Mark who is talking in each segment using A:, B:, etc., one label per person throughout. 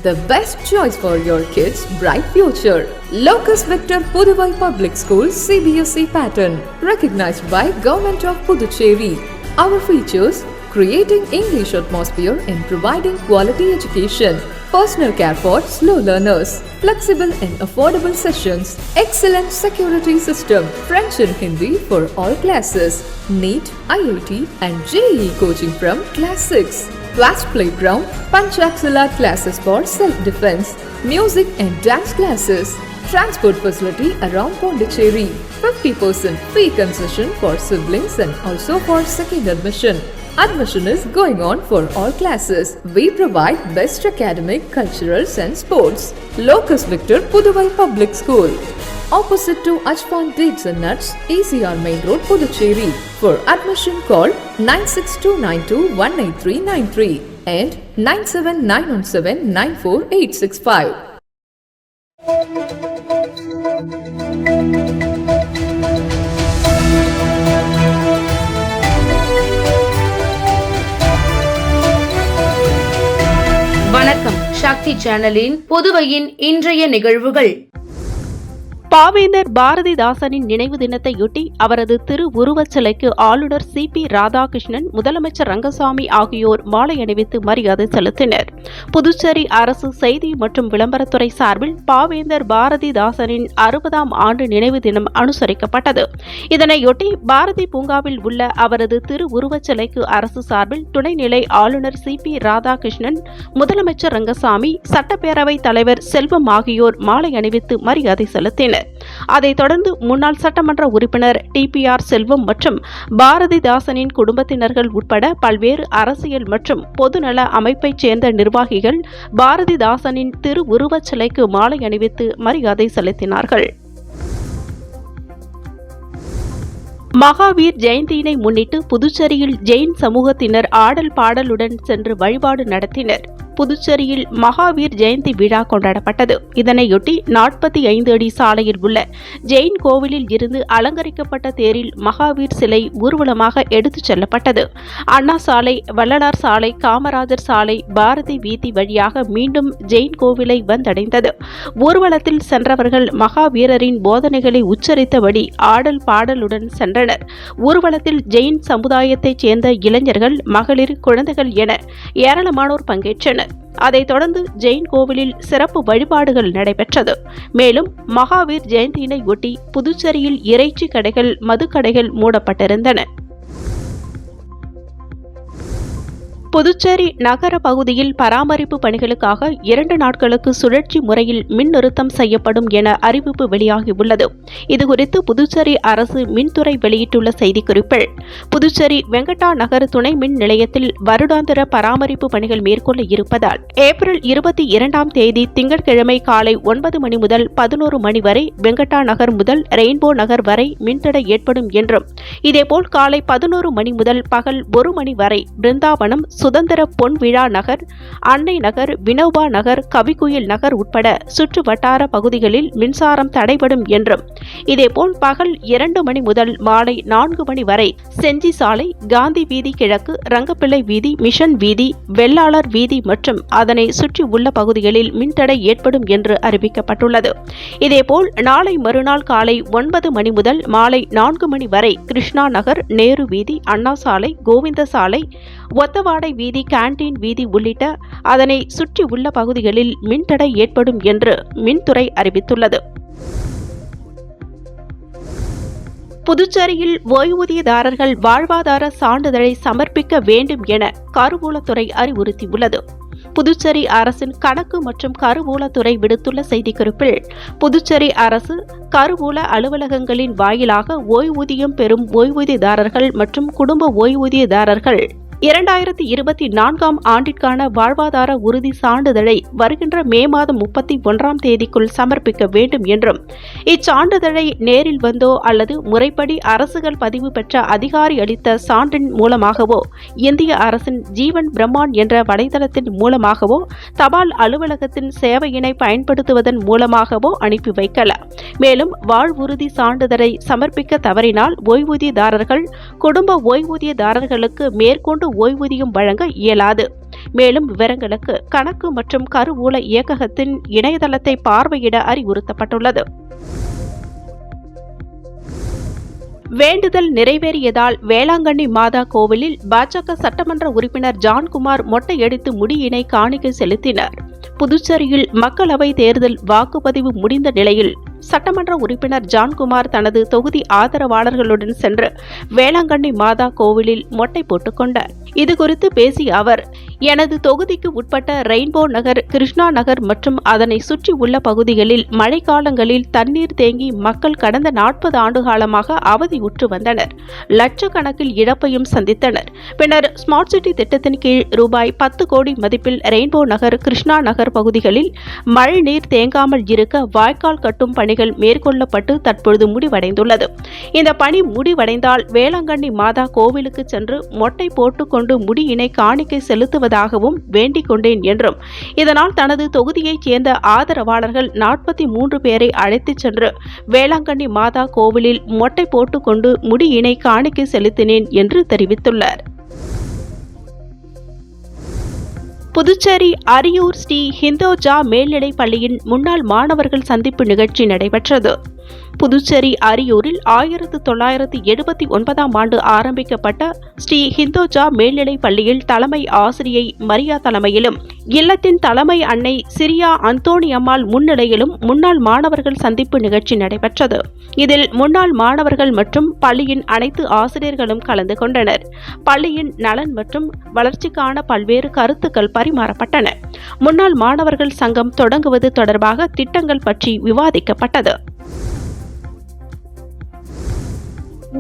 A: the best choice for your kids' bright future. Locus Victor Puduvai Public School CBSE pattern, recognized by Government of Puducherry. Our features: creating English atmosphere and providing quality education, personal care for slow learners, flexible and affordable sessions, excellent security system, French and Hindi for all classes, NEET, IIT and JEE coaching from class 6, vast playground, Panchakshala classes for self-defense, music and dance classes, transport facility around Pondicherry, 50% fee concession for siblings and also for second admission. Admission is going on for all classes. We provide best academic, culturals and sports. Locus Victor Puduvai Public School, opposite to Ajvan Dates and Nuts, ECR Main Road, Puducherry. For admission call 9629218393 and 9791794865.
B: வணக்கம். சக்தி சேனலின் புதுவையின் இன்றைய நிகழ்வுகள்.
C: பாவேந்தர் பாரதிதாசனின் நினைவு தினத்தையொட்டி அவரது திருவுருவச் சிலைக்கு ஆளுநர் CP ராதாகிருஷ்ணன், முதலமைச்சர் ரங்கசாமி ஆகியோர் மாலை அணிவித்து மரியாதை செலுத்தினர். புதுச்சேரி அரசு செய்தி மற்றும் விளம்பரத்துறை சார்பில் பாவேந்தர் பாரதிதாசனின் 60ஆம் ஆண்டு நினைவு தினம் அனுசரிக்கப்பட்டது. இதனையொட்டி பாரதி பூங்காவில் உள்ள அவரது திருவுருவச் சிலைக்கு அரசு சார்பில் துணைநிலை ஆளுநர் CP ராதாகிருஷ்ணன், முதலமைச்சர் ரங்கசாமி, சட்டப்பேரவைத் தலைவர் செல்வம் ஆகியோர் மாலை அணிவித்து மரியாதை செலுத்தினர். அதைத் தொடர்ந்து முன்னாள் சட்டமன்ற உறுப்பினர் TPR செல்வம் மற்றும் பாரதிதாசனின் குடும்பத்தினர்கள் உட்பட பல்வேறு அரசியல் மற்றும் பொதுநல அமைப்பைச் சேர்ந்த நிர்வாகிகள் பாரதிதாசனின் திருவுருவச் சிலைக்கு மாலை அணிவித்து மரியாதை செலுத்தினார்கள். மகாவீர் ஜெயந்தியினை முன்னிட்டு புதுச்சேரியில் ஜெயின் சமூகத்தினர் ஆடல் பாடலுடன் சென்று வழிபாடு நடத்தினர். புதுச்சேரியில் மகாவீர் ஜெயந்தி விழா கொண்டாடப்பட்டது. இதனையொட்டி 45 அடி சாலையில் உள்ள ஜெயின் கோவிலில் இருந்து அலங்கரிக்கப்பட்ட தேரில் மகாவீர் சிலை ஊர்வலமாக எடுத்துச் செல்லப்பட்டது. அண்ணா சாலை, வள்ளலார் சாலை, காமராஜர் சாலை, பாரதி வீதி வழியாக மீண்டும் ஜெயின் கோவிலை வந்தடைந்தது. ஊர்வலத்தில் சென்றவர்கள் மகாவீரரின் போதனைகளை உச்சரித்தபடி ஆடல் பாடலுடன் சென்றனர். ஊர்வலத்தில் ஜெயின் சமுதாயத்தைச் சேர்ந்த இளைஞர்கள், மகளிர், குழந்தைகள் என ஏராளமானோர் பங்கேற்றனர். அதைத் தொடர்ந்து ஜெயின் கோவிலில் சிறப்பு வழிபாடுகள் நடைபெற்றது. மேலும் மகாவீர் ஜெயந்தியினை ஒட்டி புதுச்சேரியில் இறைச்சி கடைகள், மதுக்கடைகள் மூடப்பட்டிருந்தன. புதுச்சேரி நகர பகுதியில் பராமரிப்பு பணிகளுக்காக 2 நாட்களுக்கு சுழற்சி முறையில் மின் நிறுத்தம் செய்யப்படும் என அறிவிப்பு வெளியாகியுள்ளது. இதுகுறித்து புதுச்சேரி அரசு மின்துறை வெளியிட்டுள்ள செய்திக்குறிப்பில், புதுச்சேரி வெங்கடா நகர் துணை மின் நிலையத்தில் வருடாந்திர பராமரிப்பு பணிகள் மேற்கொள்ள இருப்பதால் ஏப்ரல் 22ஆம் தேதி திங்கட்கிழமை காலை 9 மணி முதல் 11 மணி வரை வெங்கடா நகர் முதல் ரெயின்போ நகர் வரை மின்தடை ஏற்படும் என்றும், இதேபோல் காலை 11 மணி முதல் பகல் 1 மணி வரை பிருந்தாவனம், சுதந்திர பொன் விழா நகர், அன்னை நகர், வினோபா நகர், கவிக்குயில் நகர் உட்பட சுற்று வட்டார பகுதிகளில் மின்சாரம் தடைபடும் என்றும், இதேபோல் பகல் 2 மணி முதல் மாலை 4 மணி வரை செஞ்சி சாலை, காந்தி வீதி கிழக்கு, ரங்கப்பிள்ளை வீதி, மிஷன் வீதி, வெள்ளாளர் வீதி மற்றும் அதனை சுற்றி உள்ள பகுதிகளில் மின்தடை ஏற்படும் என்று அறிவிக்கப்பட்டுள்ளது. இதேபோல் நாளை மறுநாள் காலை 9 மணி முதல் மாலை 4 மணி வரை கிருஷ்ணா நகர், நேரு வீதி, அண்ணா சாலை, கோவிந்த சாலை, ஒத்தவாடை வீதி, கேண்டீன் வீதி உள்ளிட்ட அதனை சுற்றி உள்ள பகுதிகளில் மின்தடை ஏற்படும் என்று மின்துறை அறிவித்துள்ளது. புதுச்சேரியில் ஓய்வூதியதாரர்கள் வாழ்வாதார சான்றிதழை சமர்ப்பிக்க வேண்டும் என கருவூலத்துறை அறிவுறுத்தியுள்ளது. புதுச்சேரி அரசின் கணக்கு மற்றும் கருவூலத்துறை விடுத்துள்ள செய்திக்குறிப்பில், புதுச்சேரி அரசு கருவூல அலுவலகங்களின் வாயிலாக ஓய்வூதியம் பெறும் ஓய்வூதியதாரர்கள் மற்றும் குடும்ப ஓய்வூதியதாரர்கள் 2024ஆம் ஆண்டிற்கான வாழ்வாதார உறுதி சான்றிதழை வருகின்ற மே மாதம் 31ஆம் தேதிக்குள் சமர்ப்பிக்க வேண்டும் என்றும், இச்சான்றிதழை நேரில் வந்தோ அல்லது முறைப்படி அரசுகள் பதிவு பெற்ற அதிகாரி அளித்த சான்றின் மூலமாகவோ, இந்திய அரசின் ஜீவன் பிரம்மான் என்ற வலைதளத்தின் மூலமாகவோ, தபால் அலுவலகத்தின் சேவையினை பயன்படுத்துவதன் மூலமாகவோ அனுப்பி வைக்கலாம். மேலும் வாழ்வுறுதி சான்றிதழை சமர்ப்பிக்க தவறினால் ஓய்வூதியதாரர்கள், குடும்ப ஓய்வூதியதாரர்களுக்கு மேற்கொண்டு ஓய்வூதியம் வழங்க இயலாது. மேலும் விவரங்களுக்கு கணக்கு மற்றும் கருவூல இயக்ககத்தின் இணையதளத்தை பார்வையிட அறிவுறுத்தப்பட்டுள்ளது. வேண்டுதல் நிறைவேறியதால் வேளாங்கண்ணி மாதா கோவிலில் பாஜக சட்டமன்ற உறுப்பினர் ஜான்குமார் மொட்டையடித்து முடியினை காணிக்கை செலுத்தினர். புதுச்சேரியில் மக்களவை தேர்தல் வாக்குப்பதிவு முடிந்த நிலையில் சட்டமன்ற உறுப்பினர் ஜான்குமார் தனது தொகுதி ஆதரவாளர்களுடன் சென்று வேளாங்கண்ணி மாதா கோவிலில் மொட்டை போட்டுக் கொண்டார். இதுகுறித்து பேசிய அவர், எனது தொகுதிக்கு உட்பட்ட ரெயின்போ நகர், கிருஷ்ணா நகர் மற்றும் அதனை சுற்றி உள்ள பகுதிகளில் மழைக்காலங்களில் தண்ணீர் தேங்கி மக்கள் கடந்த 40 ஆண்டுகாலமாக அவதியுற்று வந்தனர். லட்சக்கணக்கில் இழப்பையும் சந்தித்தனர். பின்னர் ஸ்மார்ட் சிட்டி திட்டத்தின் கீழ் ரூபாய் 10 கோடி மதிப்பில் ரெயின்போ நகர், கிருஷ்ணா நகர் பகுதிகளில் மழைநீர் தேங்காமல் இருக்க வாய்க்கால் கட்டும் பணிகள் மேற்கொள்ளப்பட்டு தற்பொழுது முடிவடைந்துள்ளது. இந்த பணி முடிவடைந்தால் வேளாங்கண்ணி மாதா கோவிலுக்கு சென்று மொட்டை போட்டுக்கொண்டு முடியினை காணிக்கை செலுத்துவதாகவும் வேண்டிக் கொண்டேன் என்றும், இதனால் தனது தொகுதியைச் சேர்ந்த ஆதரவாளர்கள் 43 பேரை அழைத்துச் சென்று வேளாங்கண்ணி மாதா கோவிலில் மொட்டை போட்டுக்கொண்டு முடியினை காணிக்கை செலுத்தினேன் என்று தெரிவித்துள்ளார். புதுச்சேரி அரியூர் ஸ்ரீ ஹிந்தோஜா மேல்நிலைப் பள்ளியின் முன்னாள் மாணவர்கள் சந்திப்பு நிகழ்ச்சி நடைபெற்றது. புதுச்சேரி அரியூரில் 1979ஆம் ஆண்டு ஆரம்பிக்கப்பட்ட ஸ்ரீ ஹிந்தோஜா மேல்நிலைப் பள்ளியில் தலைமை ஆசிரியை மரியா தலைமையிலும் இல்லத்தின் தலைமை அன்னை சிரியா அந்தோணி அம்மாள் முன்னிலையிலும் முன்னாள் மாணவர்கள் சந்திப்பு நிகழ்ச்சி நடைபெற்றது. இதில் முன்னாள் மாணவர்கள் மற்றும் பள்ளியின் அனைத்து ஆசிரியர்களும் கலந்து கொண்டனர். பள்ளியின் நலன் மற்றும் வளர்ச்சிக்கான பல்வேறு கருத்துக்கள் பரிமாறப்பட்டன. முன்னாள் மாணவர்கள் சங்கம் தொடங்குவது தொடர்பாக திட்டங்கள் பற்றி விவாதிக்கப்பட்டது.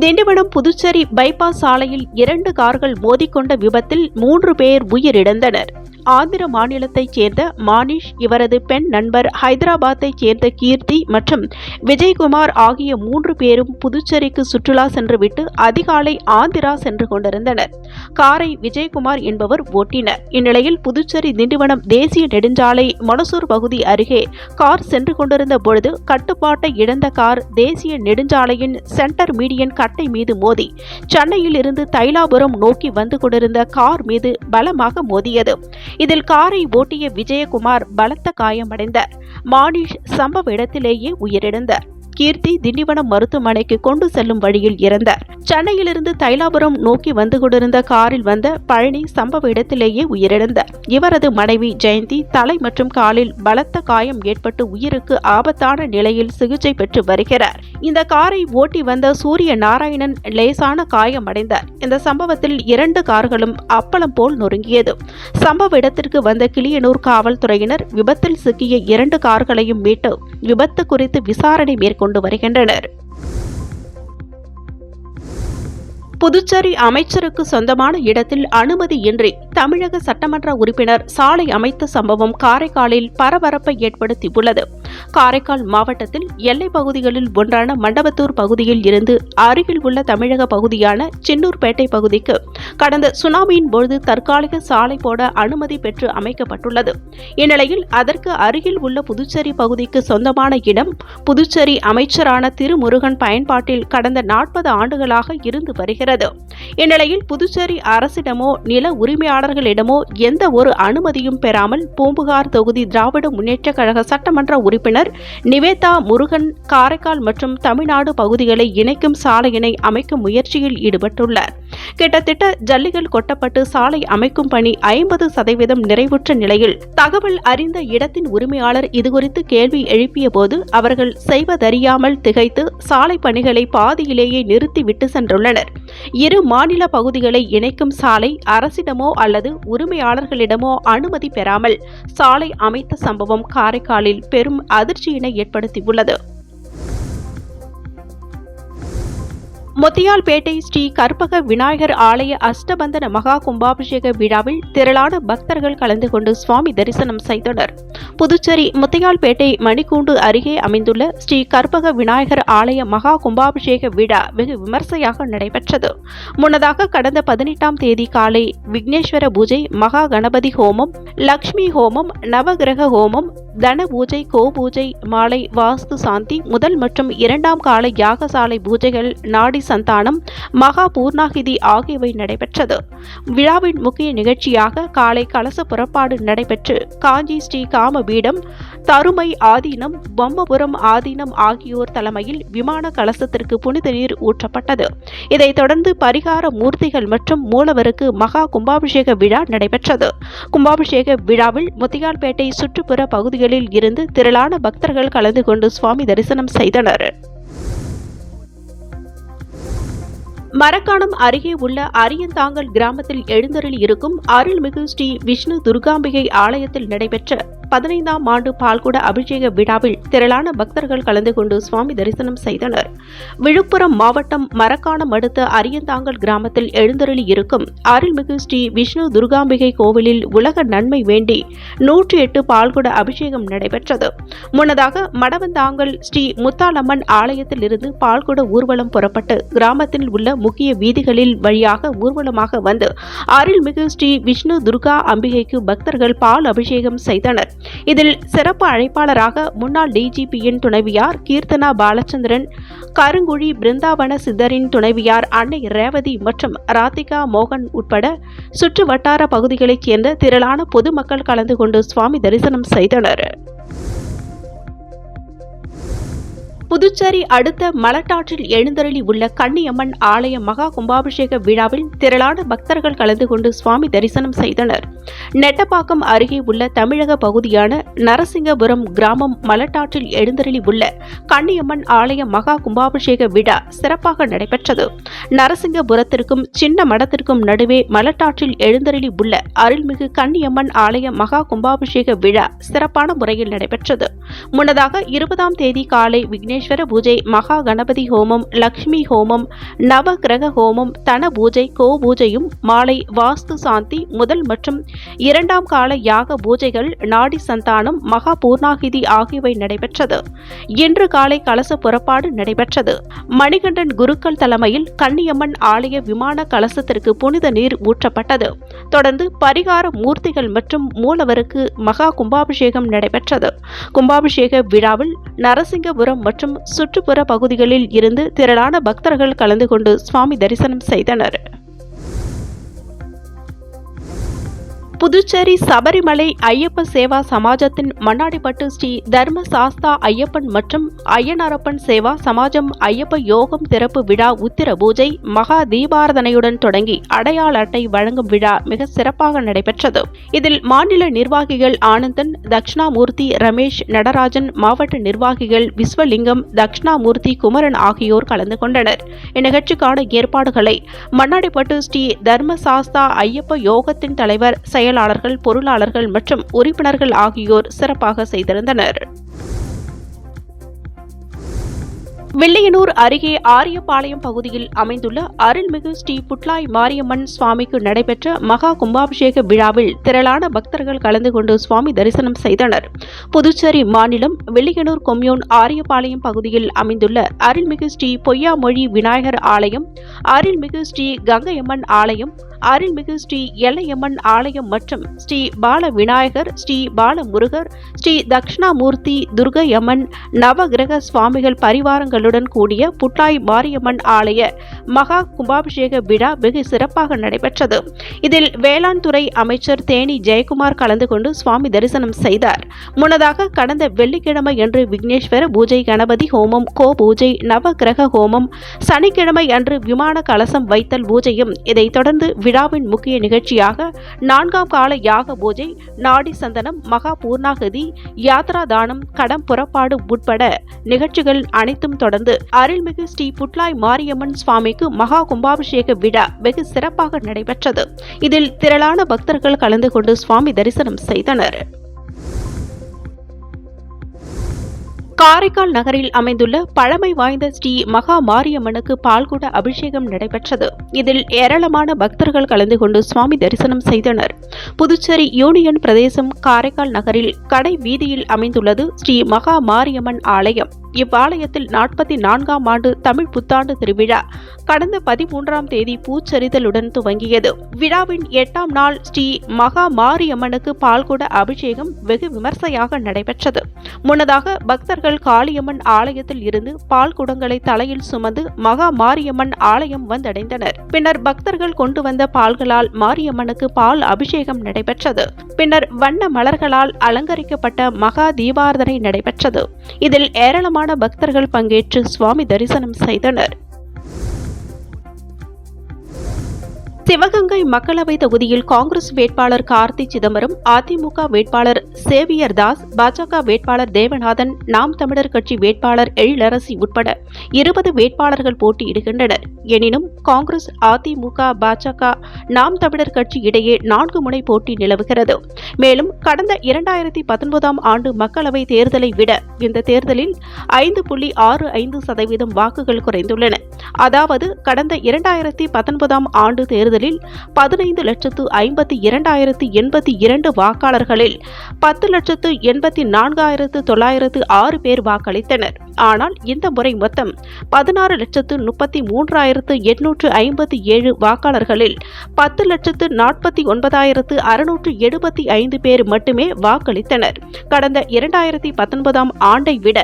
C: திண்டிவனம் புதுச்சேரி பைபாஸ் சாலையில் 2 கார்கள் மோதிக்கொண்ட விபத்தில் 3 பேர் உயிரிழந்தனர். ஆந்திர மாநிலத்தைச் சேர்ந்த மானிஷ், இவரது பெண் நண்பர் ஹைதராபாத்தைச் சேர்ந்த கீர்த்தி மற்றும் விஜயகுமார் ஆகிய 3 பேரும் புதுச்சேரிக்கு சுற்றுலா சென்றுவிட்டு அதிகாலை ஆந்திரா சென்று கொண்டிருந்தனர். காரை விஜயகுமார் என்பவர் ஓட்டினர். இந்நிலையில் புதுச்சேரி திண்டிவனம் தேசிய நெடுஞ்சாலை மொனசூர் பகுதி அருகே கார் சென்று கொண்டிருந்த பொழுது கட்டுப்பாட்டை இழந்த கார் தேசிய நெடுஞ்சாலையின் சென்டர் மீடியன் கட்டை மீது மோதி சென்னையில் இருந்து தைலாபுரம் நோக்கி வந்து கொண்டிருந்த கார் மீது பலமாக மோதியது. இதில் காரை ஓட்டிய விஜயகுமார் பலத்த காயமடைந்தார். மானிஷ் சம்பவ இடத்திலேயே உயிரிழந்தார். கீர்த்தி திண்டிவனம் மருத்துவமனைக்கு கொண்டு செல்லும் வழியில் இறந்தார். சென்னையிலிருந்து தைலாபுரம் நோக்கி வந்து கொண்டிருந்த காரில் வந்த பழனி சம்பவ இடத்திலேயே உயிரிழந்தார். இவரது மனைவி ஜெயந்தி தலை மற்றும் காலில் பலத்த காயம் ஏற்பட்டு உயிருக்கு ஆபத்தான நிலையில் சிகிச்சை பெற்று வருகிறார். இந்த காரை ஓட்டி வந்த சூரிய நாராயணன் லேசான காயமடைந்தார். இந்த சம்பவத்தில் 2 கார்களும் அப்பளம் போல் நொறுங்கியது. சம்பவ இடத்திற்கு வந்த கிளியனூர் காவல்துறையினர் விபத்தில் சிக்கிய 2 கார்களையும் மீட்டு விபத்து குறித்து விசாரணை மேற்கொண்டு வருகின்றனர். புதுச்சேரி அமைச்சருக்கு சொந்தமான இடத்தில் அனுமதியின்றி தமிழக சட்டமன்ற உறுப்பினர் சாலை அமைத்த சம்பவம் காரைக்காலில் பரபரப்பை ஏற்படுத்தியுள்ளது. காரைக்கால் மாவட்டத்தில் எல்லைப் பகுதிகளில் ஒன்றான மண்டபத்தூர் பகுதியில் இருந்து அருகில் உள்ள தமிழக பகுதியான சின்னூர்பேட்டை பகுதிக்கு கடந்த சுனாமியின் பொழுது தற்காலிக சாலை போட அனுமதி பெற்று அமைக்கப்பட்டுள்ளது. இந்நிலையில் அதற்கு அருகில் உள்ள புதுச்சேரி பகுதிக்கு சொந்தமான இடம் புதுச்சேரி அமைச்சரான திருமுருகன் பயன்பாட்டில் கடந்த 40 ஆண்டுகளாக இருந்து வருகிறது. இந்நிலையில் புதுச்சேரி அரசிடமோ நில உரிமையாளர்களிடமோ எந்த ஒரு அனுமதியும் பெறாமல் பூம்புகார் தொகுதி திராவிட முன்னேற்றக் கழக சட்டமன்ற உறுப்பினர் நிவேதா முருகன் காரைக்கால் மற்றும் தமிழ்நாடு பகுதிகளை இணைக்கும் சாலையினை அமைக்கும் முயற்சியில் ஈடுபட்டுள்ளார். கிட்டத்தட்ட ஜல்லிகள் கொட்டப்பட்டு சாலை அமைக்கும் பணி 50% நிறைவுற்ற நிலையில் தகவல் அறிந்த இடத்தின் உரிமையாளர் இதுகுறித்து கேள்வி எழுப்பிய போது அவர்கள் செய்வதறியாமல் திகைத்து சாலை பணிகளை பாதியிலேயே நிறுத்திவிட்டு சென்றுள்ளனர். 2 மாநில பகுதிகளை இணைக்கும் சாலை அரசிடமோ அல்லது உரிமையாளர்களிடமோ அனுமதி பெறாமல் சாலை அமைத்த சம்பவம் காரைக்காலில் பெரும் அதிர்ச்சியினை ஏற்படுத்தியுள்ளது. முத்தியால்பேட்டை ஸ்ரீ கற்பக விநாயகர் ஆலய அஷ்டபந்தன மகா கும்பாபிஷேக விழாவில் திரளான பக்தர்கள் கலந்து கொண்டு சுவாமி தரிசனம் செய்தனர். புதுச்சேரி முத்தியால்பேட்டை மணிக்கூண்டு அருகே அமைந்துள்ள ஸ்ரீ கற்பக விநாயகர் ஆலய மகா கும்பாபிஷேக விழா வெகு விமர்சையாக நடைபெற்றது. முன்னதாக கடந்த 18ஆம் தேதி காலை விக்னேஸ்வர பூஜை, மகா கணபதி ஹோமம், லக்ஷ்மி ஹோமம், நவகிரக ஹோமம், தன பூஜை, கோ பூஜை, மாலை வாஸ்து சாந்தி, முதல் மற்றும் 2ஆம் கால யாகசாலை பூஜைகள், நாடி சந்தானம், மகா பூர்ணாகிதி ஆகியவை நடைபெற்றது. விழாவின் முக்கிய நிகழ்ச்சியாக காலை கலச புறப்பாடு நடைபெற்று காஞ்சி ஸ்ரீ காமபீடம், தருமை ஆதீனம், பொம்மபுரம் ஆதீனம் ஆகியோர் தலைமையில் விமான கலசத்திற்கு புனித நீர் ஊற்றப்பட்டது. இதைத் தொடர்ந்து பரிகார மூர்த்திகள் மற்றும் மூலவருக்கு மகா கும்பாபிஷேக விழா நடைபெற்றது. கும்பாபிஷேக விழாவில் முத்தியால்பேட்டை சுற்றுப்புற பகுதிகளில் இருந்து திரளான பக்தர்கள் கலந்து கொண்டு சுவாமி தரிசனம் செய்தனர். மரக்காணம் அருகே உள்ள அரியந்தாங்கல் கிராமத்தில் எழுந்தருளி இருக்கும் அருள்மிகு ஸ்ரீ விஷ்ணு துர்காம்பிகை ஆலயத்தில் நடைபெற்ற 15ஆம் ஆண்டு பால்குட அபிஷேக விழாவில் திரளான பக்தர்கள் கலந்து கொண்டு சுவாமி தரிசனம் செய்தனர். விழுப்புரம் மாவட்டம் மரக்காணம் அடுத்த அரியந்தாங்கல் கிராமத்தில் எழுந்தருளி இருக்கும் அருள்மிகு ஸ்ரீ விஷ்ணு துர்காம்பிகை கோவிலில் உலக நன்மை வேண்டி 108 பால்குட அபிஷேகம் நடைபெற்றது. முன்னதாக மடவந்தாங்கல் ஸ்ரீ முத்தாலம்மன் ஆலயத்தில் இருந்து பால்குட ஊர்வலம் புறப்பட்டு கிராமத்தில் உள்ள முக்கிய வீதிகளில் வழியாக ஊர்வலமாக வந்து அருள்மிகு ஸ்ரீ விஷ்ணு துர்கா அம்பிகைக்கு பக்தர்கள் பால் அபிஷேகம் செய்தனர். இதில் சிறப்பு அழைப்பாளராக முன்னாள் டிஜிபியின் துணைவியார் கீர்த்தனா பாலச்சந்திரன், கருங்குழி பிருந்தாவன சித்தரின் துணைவியார் அன்னை ரேவதி மற்றும் ராதிகா மோகன் உட்பட சுற்று வட்டார பகுதிகளைச் சேர்ந்த திரளான பொதுமக்கள் கலந்து கொண்டு சுவாமி தரிசனம் செய்தனர். புதுச்சேரி அடுத்த மலட்டாற்றில் எழுந்தருளி உள்ள கன்னியம்மன் ஆலய மகா கும்பாபிஷேக விழாவில் திரளான பக்தர்கள் கலந்து கொண்டு சுவாமி தரிசனம் செய்தனர். நெட்டப்பாக்கம் அருகே உள்ள தமிழக பகுதியான நரசிங்கபுரம் கிராமம் மலட்டாற்றில் எழுந்தருளி உள்ள கன்னியம்மன் ஆலய மகா கும்பாபிஷேக விழா சிறப்பாக நடைபெற்றது. நரசிங்கபுரத்திற்கும் சின்ன மடத்திற்கும் நடுவே மலட்டாற்றில் எழுந்தருளி உள்ள அருள்மிகு கன்னியம்மன் ஆலய மகா கும்பாபிஷேக விழா சிறப்பான முறையில் நடைபெற்றது. முன்னதாக 20ஆம் தேதி காலை விக்னேஸ்வர பூஜை, மகா கணபதி ஹோமம், லட்சுமி ஹோமம், நவ கிரக ஹோமம், தன பூஜை, கோ பூஜையும், மாலை வாஸ்து சாந்தி, முதல் மற்றும் 2ஆம் கால யாக பூஜைகள், நாடி சந்தானம், மகா பூர்ணாகிதி ஆகியவை நடைபெற்றது. இன்று காலை கலச புறப்பாடு நடைபெற்றது. மணிகண்டன் குருக்கள் தலைமையில் கன்னியம்மன் ஆலய விமான கலசத்திற்கு புனித நீர் ஊற்றப்பட்டது. தொடர்ந்து பரிகார மூர்த்திகள் மற்றும் மூலவருக்கு மகா கும்பாபிஷேகம் நடைபெற்றது. கும்பாபிஷேக விழாவில் நரசிங்கபுரம் மற்றும் சுற்றுப்புற பகுதிகளில் இருந்து திரளான பக்தர்கள் கலந்து கொண்டு சுவாமி தரிசனம் செய்தனர். புதுச்சேரி சபரிமலை ஐயப்ப சேவா சமாஜத்தின் மண்ணாடிப்பட்டு ஸ்ரீ தர்ம சாஸ்தா ஐயப்பன் மற்றும் ஐயனாரப்பன் சேவா சமாஜம் ஐயப்ப யோகம் திறப்பு விழா, உத்திர பூஜை, மகா தீபாரதனையுடன் தொடங்கி அடையாள அட்டை வழங்கும் விழா மிக சிறப்பாக நடைபெற்றது. இதில் மாநில நிர்வாகிகள் ஆனந்தன், தட்சிணாமூர்த்தி, ரமேஷ், நடராஜன், மாவட்ட நிர்வாகிகள் விஸ்வலிங்கம், தட்சிணாமூர்த்தி, குமரன் ஆகியோர் கலந்து கொண்டனர். இந்நிகழ்ச்சிக்கான ஏற்பாடுகளை மண்ணாடிப்பட்டு ஸ்ரீ தர்ம சாஸ்தா ஐயப்ப யோகத்தின் தலைவர், செயலாளர்கள், பொருளாளர்கள் மற்றும் உறுப்பினர்கள் ஆகியோர் சிறப்பாக செய்திருந்தனர். வில்லியனூர் அருகே ஆரியபாளையம் பகுதியில் அமைந்துள்ள அருள்மிகு ஸ்ரீ புட்லாய் மாரியம்மன் சுவாமிக்கு நடைபெற்ற மகா கும்பாபிஷேக விழாவில் திரளான பக்தர்கள் கலந்து கொண்டு சுவாமி தரிசனம் செய்தனர். புதுச்சேரி மாநிலம் வில்லியனூர் கொம்யூன் ஆரியபாளையம் பகுதியில் அமைந்துள்ள அருள்மிகு ஸ்ரீ பொய்யாமொழி விநாயகர் ஆலயம், அருள்மிகு ஸ்ரீ கங்கையம்மன் ஆலயம், அருள்மிகு ஸ்ரீ எல்லையம்மன் ஆலயம் மற்றும் ஸ்ரீ பால விநாயகர், ஸ்ரீ பால முருகர், ஸ்ரீ தட்சிணாமூர்த்தி, துர்கையம்மன், நவகிரக சுவாமிகள் பரிவாரங்களுடன் கூடிய புட்லாய் மாரியம்மன் ஆலய மகா கும்பாபிஷேக விழா வெகு சிறப்பாக நடைபெற்றது. இதில் வேளாண் துறை அமைச்சர் தேனி ஜெயக்குமார் கலந்து கொண்டு சுவாமி தரிசனம் செய்தார். முன்னதாக கடந்த வெள்ளிக்கிழமை அன்று விக்னேஸ்வர பூஜை, கணபதி ஹோமம், கோ பூஜை, நவகிரக ஹோமம், சனிக்கிழமை அன்று விமான கலசம் வைத்தல் பூஜையும், இதைத் தொடர்ந்து விழாவின் முக்கிய நிகழ்ச்சியாக 4ஆம் கால யாக பூஜை, நாடி சந்தனம், மகா பூர்ணாகதி, யாத்ரா தானம், கடம் புறப்பாடு உட்பட நிகழ்ச்சிகள் அனைத்தும் தொடர்ந்து அருள்மிகு ஸ்ரீ புட்லாய் மாரியம்மன் சுவாமிக்கு மகா கும்பாபிஷேக விழா வெகு சிறப்பாக நடைபெற்றது. இதில் திரளான பக்தர்கள் கலந்து கொண்டு சுவாமி தரிசனம் செய்தனர். காரைக்கால் நகரில் அமைந்துள்ள பழமை வாய்ந்த ஸ்ரீ மகா மாரியம்மனுக்கு பால்குட அபிஷேகம் நடைபெற்றது. இதில் ஏராளமான பக்தர்கள் கலந்து கொண்டு சுவாமி தரிசனம் செய்தனர். புதுச்சேரி யூனியன் பிரதேசம் காரைக்கால் நகரில் கடை வீதியில் அமைந்துள்ளது ஸ்ரீ மகா மாரியம்மன் ஆலயம். இவ்வாலயத்தில் 44ஆம் ஆண்டு தமிழ் புத்தாண்டு திருவிழா கடந்த 13ஆம் தேதி பூச்செறிதலுடன் துவங்கியது. விழாவின் 8ஆம் நாள் ஸ்ரீ மகா மாரியம்மனுக்கு பால்குட அபிஷேகம் வெகு விமர்சையாக நடைபெற்றது. முன்னதாக பக்தர்கள் காளியம்மன் ஆலயத்தில் இருந்து பால் குடங்களை தலையில் சுமந்து மகா மாரியம்மன் ஆலயம் வந்தடைந்தனர். பின்னர் பக்தர்கள் கொண்டு வந்த பால்களால் மாரியம்மனுக்கு பால் அபிஷேகம் நடைபெற்றது. பின்னர் வண்ண மலர்களால் அலங்கரிக்கப்பட்ட மகா தீபாராதனை நடைபெற்றது. இதில் ஏராளமான பக்தர்கள் பங்கேற்று சுவாமி தரிசனம் செய்தனர். சிவகங்கை மக்களவை தொகுதியில் காங்கிரஸ் வேட்பாளர் கார்த்தி சிதம்பரம், அதிமுக வேட்பாளர் சேவியர் தாஸ், பாஜக வேட்பாளர் தேவநாதன், நாம் தமிழர் கட்சி வேட்பாளர் எழிலரசி உட்பட 20 வேட்பாளர்கள் போட்டியிடுகின்றனர். எனினும் காங்கிரஸ், அதிமுக, பாஜக, நாம் தமிழர் கட்சி இடையே 4 முனை போட்டி நிலவுகிறது. மேலும் கடந்த 2019ஆம் ஆண்டு மக்களவை தேர்தலை விட இந்த தேர்தலில் 5.65% வாக்குகள் குறைந்துள்ளன. அதாவது கடந்த 2019ஆம் ஆண்டு தேர்தலில் 15,52,082 வாக்காளர்களில் 10,84,906 பேர் வாக்களித்தனர். ஆனால் இந்த முறை மொத்தம் 16,33,857 வாக்காளர்களில் 10,49,675 பேர் மட்டுமே வாக்களித்தனர். கடந்த 2019ஆம் ஆண்டை விட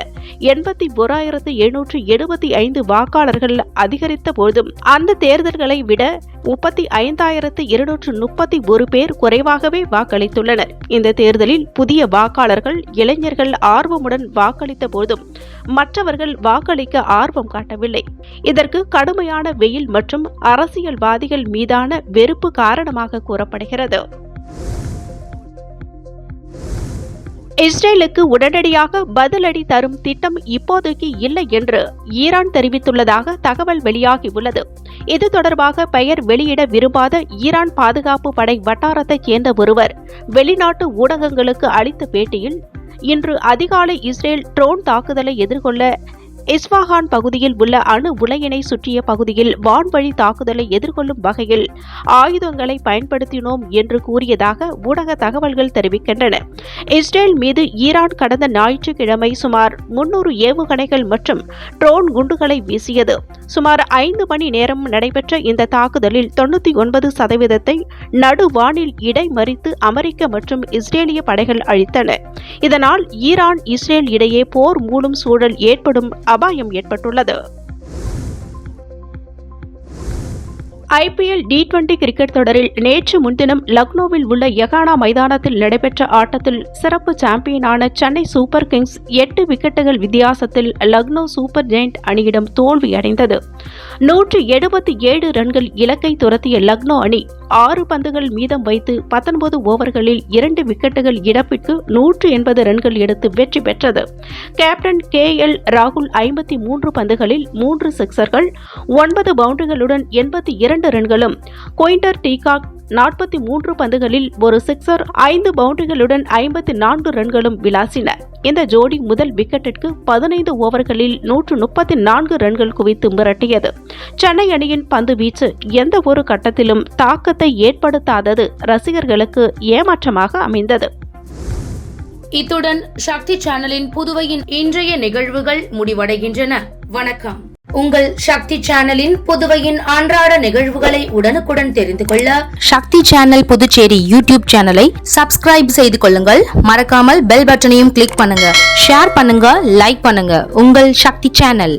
C: 81,775 வாக்காளர்கள் அதிகரித்த போதும் அந்த தேர்தல்களை விட 35,231 பேர் குறைவாகவே வாக்களித்துள்ளனர். இந்த தேர்தலில் புதிய வாக்காளர்கள், இளைஞர்கள் ஆர்வமுடன் வாக்களித்த போதும் மற்றவர்கள் வாக்களிக்க ஆர்வம் காட்டவில்லை. இதற்கு கடுமையான வெயில் மற்றும் அரசியல்வாதிகள் மீதான வெறுப்பு காரணமாக கூறப்படுகிறது. இஸ்ரேலுக்கு உடனடியாக பதிலடி தரும் திட்டம் இப்போதைக்கு இல்லை என்று ஈரான் தெரிவித்துள்ளதாக தகவல் வெளியாகியுள்ளது. இது தொடர்பாக பெயர் வெளியிட விரும்பாத ஈரான் பாதுகாப்பு படை வட்டாரத்தைச் சேர்ந்த ஒருவர் வெளிநாட்டு ஊடகங்களுக்கு அளித்த பேட்டியில், இன்று அதிகாலை இஸ்ரேல் ட்ரோன் தாக்குதலை எதிர்கொள்ள இஸ்ஃபாகான் பகுதியில் உள்ள அணு உலையினை சுற்றிய பகுதியில் வான்வழி தாக்குதலை எதிர்கொள்ளும் வகையில் ஆயுதங்களை பயன்படுத்தினோம் என்று கூறியதாக ஊடக தகவல்கள் தெரிவிக்கின்றன. இஸ்ரேல் மீது ஈரான் கடந்த ஞாயிற்றுக்கிழமை சுமார் 300 ஏவுகணைகள் மற்றும் ட்ரோன் குண்டுகளை வீசியது. சுமார் 5 மணி நேரம் நடைபெற்ற இந்த தாக்குதலில் 99% நடுவானில் இடைமறித்து அமெரிக்க மற்றும் இஸ்ரேலிய படைகள் அழித்தன. இதனால் ஈரான், இஸ்ரேல் இடையே போர் மூடும் சூழல் ஏற்படும் அபாயம் ஏற்பட்டுள்ளது. IPL T20 கிரிக்கெட் தொடரில் நேற்று முன்தினம் லக்னோவில் உள்ள யகானா மைதானத்தில் நடைபெற்ற ஆட்டத்தில் சிறப்பு சாம்பியனான சென்னை சூப்பர் கிங்ஸ் 8 விக்கெட்டுகள் வித்தியாசத்தில் லக்னோ சூப்பர் ஜெயண்ட் அணியிடம் தோல்வியடைந்தது. 177 ரன்கள் இலக்கை துரத்திய லக்னோ அணி 6 பந்துகள் மீதம் வைத்து 19 ஓவர்களில் 2 விக்கெட்டுகள் இழப்பிற்கு 180 ரன்கள் எடுத்து வெற்றி பெற்றது. கேப்டன் KL ராகுல் 53 பந்துகளில் 3 சிக்சர்கள், 9 பவுண்டரிகளுடன் 82 ரன்களும், குயின்டர் டீகாக் 43 பந்துகளில் ஒரு சிக்சர், 5 பவுண்டரிகளுடன் 54 ரன்களும் விளாசினர். இந்த ஜோடி முதல் விக்கெட்டிற்கு 15 ஓவர்களில் 134 ரன்கள் குவித்து மிரட்டியது. சென்னை அணியின் பந்து வீச்சு எந்த ஒரு கட்டத்திலும் தாக்கத்தை ஏற்படுத்தாதது ரசிகர்களுக்கு ஏமாற்றமாக அமைந்தது.
B: இத்துடன் சக்தி சேனலின் புதுவையின் இன்றைய நிகழ்வுகள் முடிவடைகின்றன. வணக்கம். உங்கள் சக்தி சேனலின் புதுவையின் அன்றாட நிகழ்வுகளை உடனுக்குடன் தெரிந்து கொள்ள சக்தி சேனல் புதுச்சேரி யூடியூப் சேனலை சப்ஸ்கிரைப் செய்து கொள்ளுங்கள். மறக்காமல் பெல் பட்டனையும் கிளிக் பண்ணுங்க, ஷேர் பண்ணுங்க, லைக் பண்ணுங்க. உங்கள் சக்தி சேனல்.